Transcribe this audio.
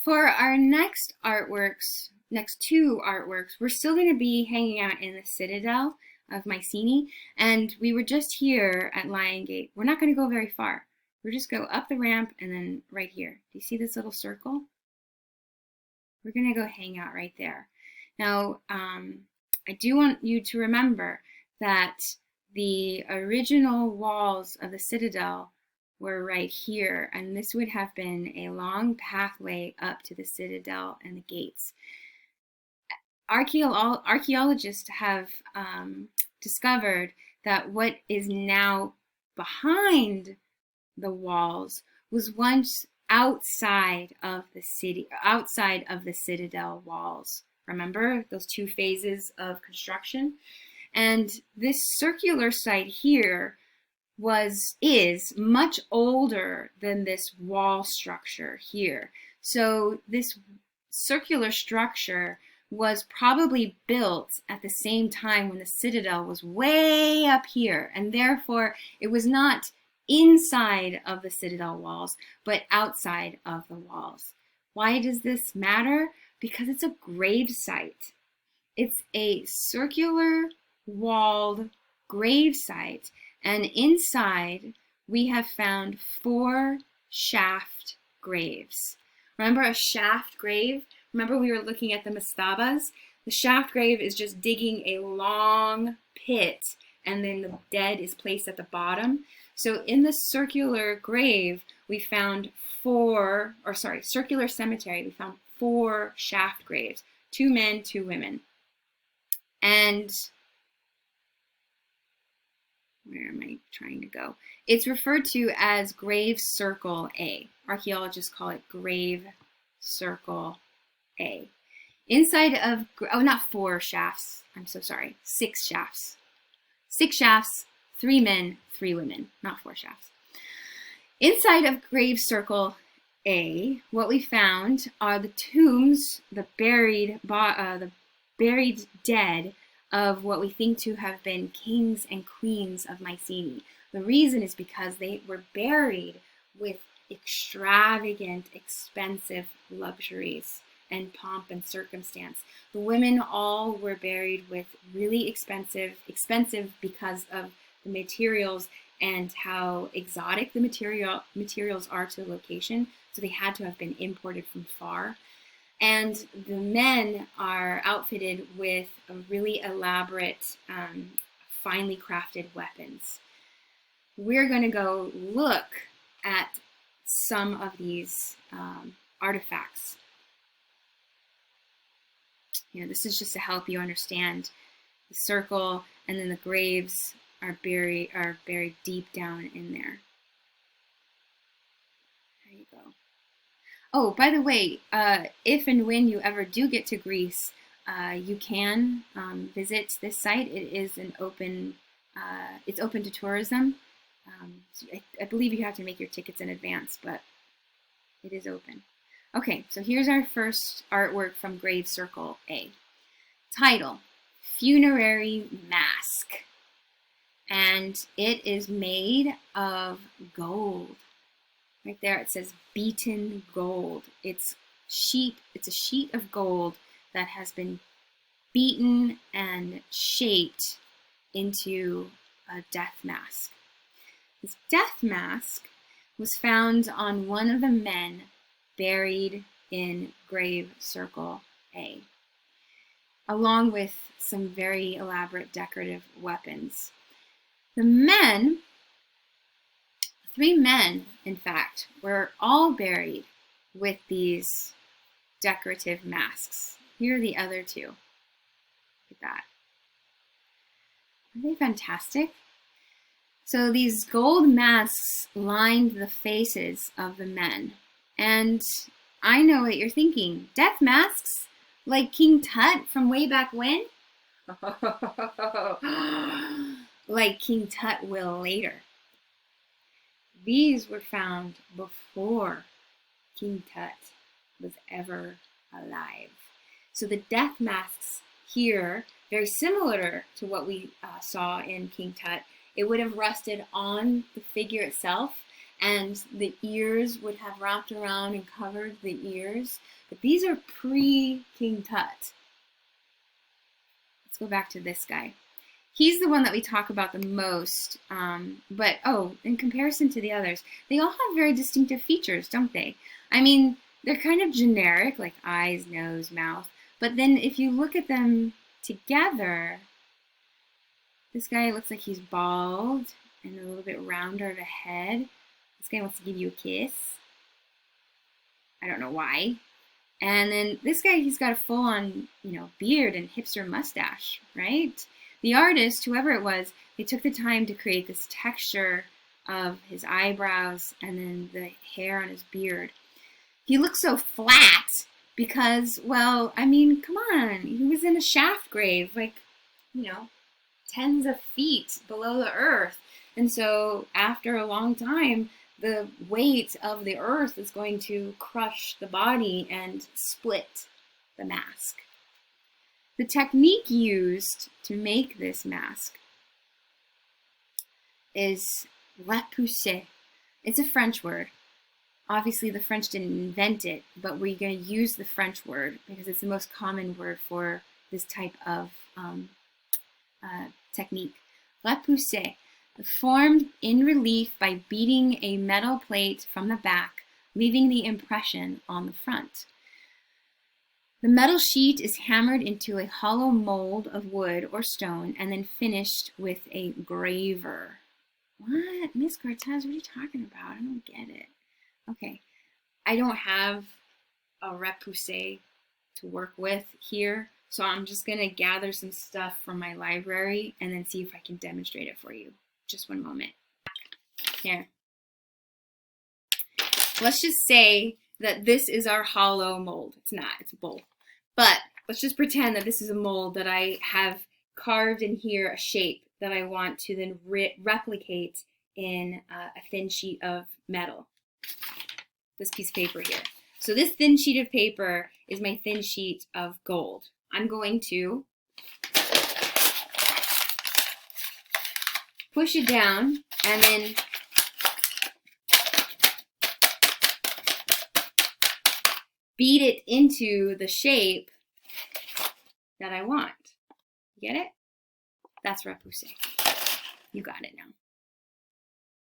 For our next two artworks, we're still going to be hanging out in the Citadel of Mycenae, and we were just here at Lion Gate. We're not going to go very far. We're just go up the ramp and then right here. Do you see this little circle? We're going to go hang out right there. Now, I do want you to remember that the original walls of the Citadel were right here, and this would have been a long pathway up to the Citadel and the gates. Archaeologists have discovered that what is now behind the walls was once outside of the city, outside of the Citadel walls. Remember those two phases of construction? And this circular site here is much older than this wall structure here. So this circular structure was probably built at the same time when the Citadel was way up here, and therefore it was not inside of the Citadel walls, but outside of the walls. Why does this matter? Because it's a grave site. It's a circular walled grave site, and inside we have found 4 shaft graves. Remember a shaft grave? Remember we were looking at the mastabas? The shaft grave is just digging a long pit and then the dead is placed at the bottom. So in the circular grave, we found circular cemetery, we found 4 shaft graves, 2 men, 2 women. And where am I trying to go? It's referred to as Grave Circle A. Archaeologists call it Grave Circle A. Inside of, not 4 shafts, I'm so sorry, 6 shafts. 6 shafts, 3 men, 3 women, not 4 shafts. Inside of Grave Circle A, what we found are the tombs, the buried dead of what we think to have been kings and queens of Mycenae. The reason is because they were buried with extravagant, expensive luxuries and pomp and circumstance. The women all were buried with really expensive because of the materials and how exotic the materials are to the location. So they had to have been imported from far. And the men are outfitted with a really elaborate, finely crafted weapons. We're going to go look at some of these artifacts. This is just to help you understand the circle, and then the graves are buried deep down in there. There you go. Oh, by the way, if and when you ever do get to Greece, you can visit this site. It is it's open to tourism. So I believe you have to make your tickets in advance, but it is open. Okay, so here's our first artwork from Grave Circle A. Title, Funerary Mask. And it is made of gold. Right there it says beaten gold. It's a sheet of gold that has been beaten and shaped into a death mask. This death mask was found on one of the men buried in Grave Circle A, along with some very elaborate decorative weapons. The men, 3 men, in fact, were all buried with these decorative masks. Here are the other 2. Look at that. Aren't they fantastic? So these gold masks lined the faces of the men. And I know what you're thinking. Death masks? Like King Tut from way back when? Like King Tut will later. These were found before King Tut was ever alive. So the death masks here, very similar to what we saw in King Tut, it would have rested on the figure itself, and the ears would have wrapped around and covered the ears. But these are pre-King Tut. Let's go back to this guy. He's the one that we talk about the most, but oh, in comparison to the others, they all have very distinctive features, don't they? I mean, they're kind of generic, like eyes, nose, mouth, but then if you look at them together, this guy looks like he's bald and a little bit rounder of a head. This guy wants to give you a kiss. I don't know why. And then this guy, he's got a full-on, beard and hipster mustache, right? The artist, whoever it was, they took the time to create this texture of his eyebrows and then the hair on his beard. He looks so flat because, well, I mean, come on. He was in a shaft grave, like, tens of feet below the earth. And so after a long time, the weight of the earth is going to crush the body and split the mask. The technique used to make this mask is repousser. It's a French word. Obviously, the French didn't invent it, but we're going to use the French word because it's the most common word for this type of technique. Repousser, formed in relief by beating a metal plate from the back, leaving the impression on the front. The metal sheet is hammered into a hollow mold of wood or stone and then finished with a graver. What? Miss Cortez, what are you talking about? I don't get it. Okay. I don't have a repousser to work with here, so I'm just going to gather some stuff from my library and then see if I can demonstrate it for you. Just one moment. Here. Let's just say that this is our hollow mold. It's not, it's a bowl. But let's just pretend that this is a mold that I have carved in here, a shape that I want to then replicate in a thin sheet of metal. This piece of paper here. So this thin sheet of paper is my thin sheet of gold. I'm going to push it down and then beat it into the shape that I want. Get it? That's repousser. You got it now.